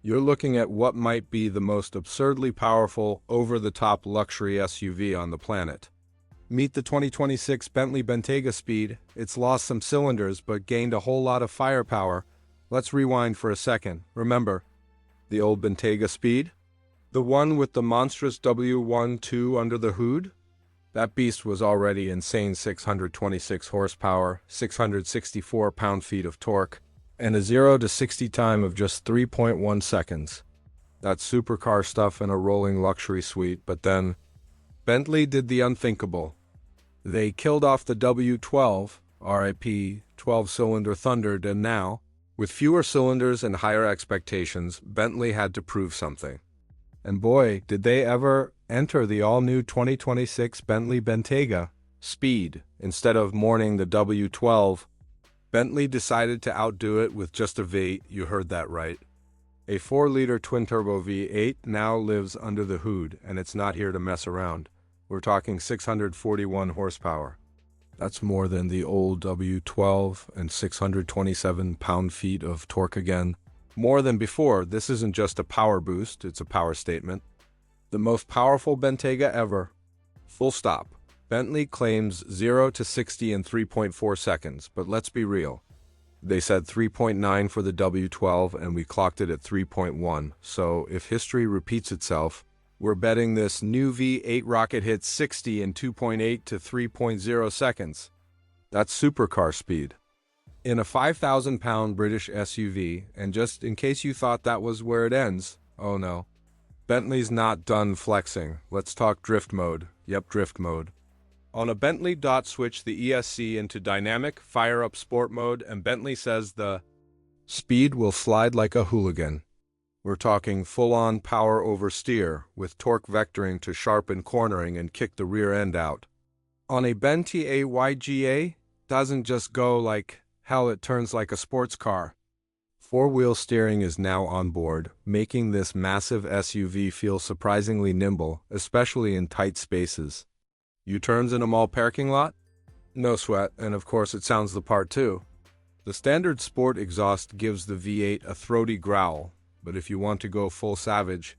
You're looking at what might be the most absurdly powerful, over-the-top luxury SUV on the planet. Meet the 2026 Bentley Bentayga Speed. It's lost some cylinders but gained a whole lot of firepower. Let's rewind for a second. Remember, the old Bentayga Speed? The one with the monstrous W12 under the hood? That beast was already insane 626 horsepower, 664 pound-feet of torque, and a 0 to 60 time of just 3.1 seconds. That's supercar stuff in a rolling luxury suite, but then Bentley did the unthinkable. They killed off the W12, RIP, 12-cylinder Thundered, and now, with fewer cylinders and higher expectations, Bentley had to prove something. And boy, did they ever enter the all-new 2026 Bentley Bentayga Speed. Instead of mourning the W12, Bentley decided to outdo it with just a V8, you heard that right. A 4-liter twin-turbo V8 now lives under the hood, and it's not here to mess around. We're talking 641 horsepower. That's more than the old W12 and 627 pound-feet of torque again. More than before. This isn't just a power boost, it's a power statement. The most powerful Bentayga ever. Full stop. Bentley claims 0 to 60 in 3.4 seconds, but let's be real. They said 3.9 for the W12 and we clocked it at 3.1, so if history repeats itself, we're betting this new V8 rocket hits 60 in 2.8 to 3.0 seconds. That's supercar speed. In a 5,000-pound British SUV, and just in case you thought that was where it ends, oh no. Bentley's not done flexing. Let's talk drift mode. Yep, drift mode. On a Bentley, switch the ESC into dynamic, fire up sport mode, and Bentley says the speed will slide like a hooligan. We're talking full-on power over steer, with torque vectoring to sharpen cornering and kick the rear end out. On a Bentayga, doesn't just go like hell, it turns like a sports car. Four-wheel steering is now on board, making this massive SUV feel surprisingly nimble, especially in tight spaces. U-turns in a mall parking lot? No sweat, and of course it sounds the part too. The standard sport exhaust gives the V8 a throaty growl, but if you want to go full savage,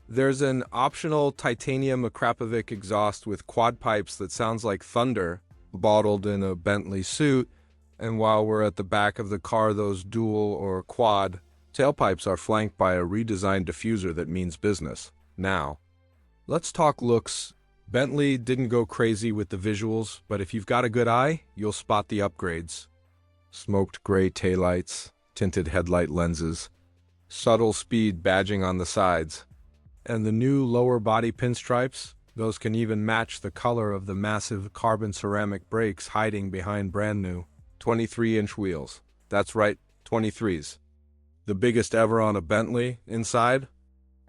there's an optional titanium Akrapovic exhaust with quad pipes that sounds like thunder, bottled in a Bentley suit. And while we're at the back of the car, those dual or quad tailpipes are flanked by a redesigned diffuser that means business. Now, let's talk looks. Bentley didn't go crazy with the visuals, but if you've got a good eye, you'll spot the upgrades. Smoked gray taillights, tinted headlight lenses, subtle speed badging on the sides, and the new lower body pinstripes. Those can even match the color of the massive carbon ceramic brakes hiding behind brand new 23-inch wheels. That's right, 23s. The biggest ever on a Bentley inside?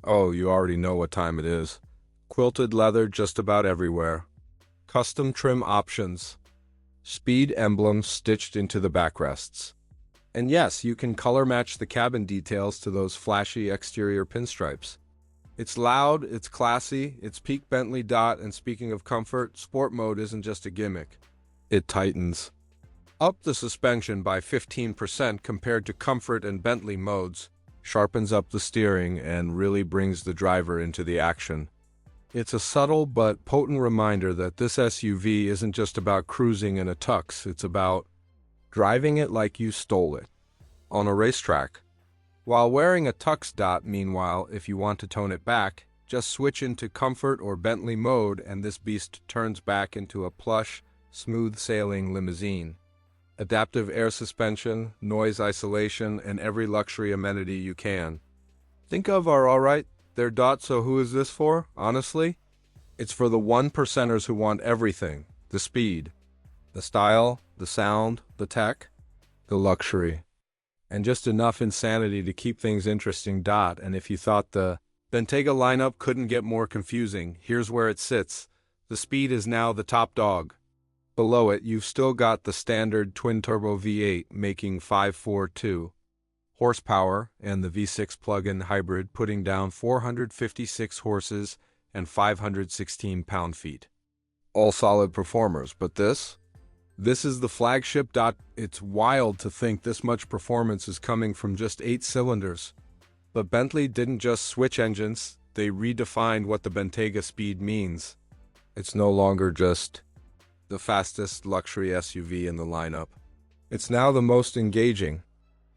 Oh, you already know what time it is. Quilted leather just about everywhere. Custom trim options. Speed emblems stitched into the backrests. And yes, you can color match the cabin details to those flashy exterior pinstripes. It's loud, it's classy, it's peak Bentley. And speaking of comfort, sport mode isn't just a gimmick. It tightens up the suspension by 15% compared to comfort and Bentley modes, sharpens up the steering, and really brings the driver into the action. It's a subtle but potent reminder that this SUV isn't just about cruising in a tux, it's about driving it like you stole it on a racetrack. While wearing a tux. Meanwhile, if you want to tone it back, just switch into comfort or Bentley mode and this beast turns back into a plush, smooth sailing limousine. Adaptive air suspension, noise isolation, and every luxury amenity you can think of are alright. They're . So who is this for? Honestly, it's for the 1%ers who want everything. The speed, the style, the sound, the tech, the luxury, and just enough insanity to keep things interesting. And if you thought the Bentayga lineup couldn't get more confusing, here's where it sits. The Speed is now the top dog. Below it, you've still got the standard twin-turbo V8 making 542 horsepower and the V6 plug-in hybrid putting down 456 horses and 516 pound-feet. All solid performers, but this is the flagship. It's wild to think this much performance is coming from just 8 cylinders. But Bentley didn't just switch engines, they redefined what the Bentayga Speed means. It's no longer just the fastest luxury SUV in the lineup. It's now the most engaging,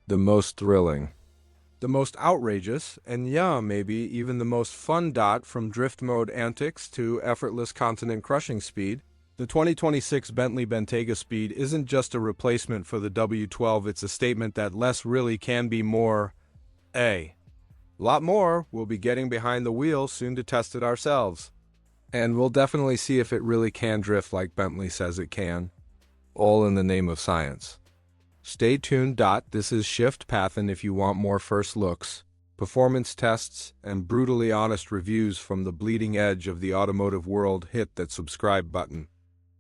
the most thrilling, the most outrageous, and yeah, maybe even the most fun. From drift mode antics to effortless continent-crushing speed, the 2026 Bentley Bentayga Speed isn't just a replacement for the W12, it's a statement that less really can be more. A lot more. We'll be getting behind the wheel soon to test it ourselves. And we'll definitely see if it really can drift like Bentley says it can. All in the name of science. Stay tuned. This is Shift Path, and if you want more first looks, performance tests, and brutally honest reviews from the bleeding edge of the automotive world, hit that subscribe button.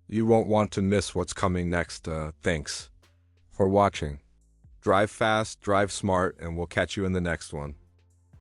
You won't want to miss what's coming next. Thanks for watching. Drive fast, drive smart, and we'll catch you in the next one.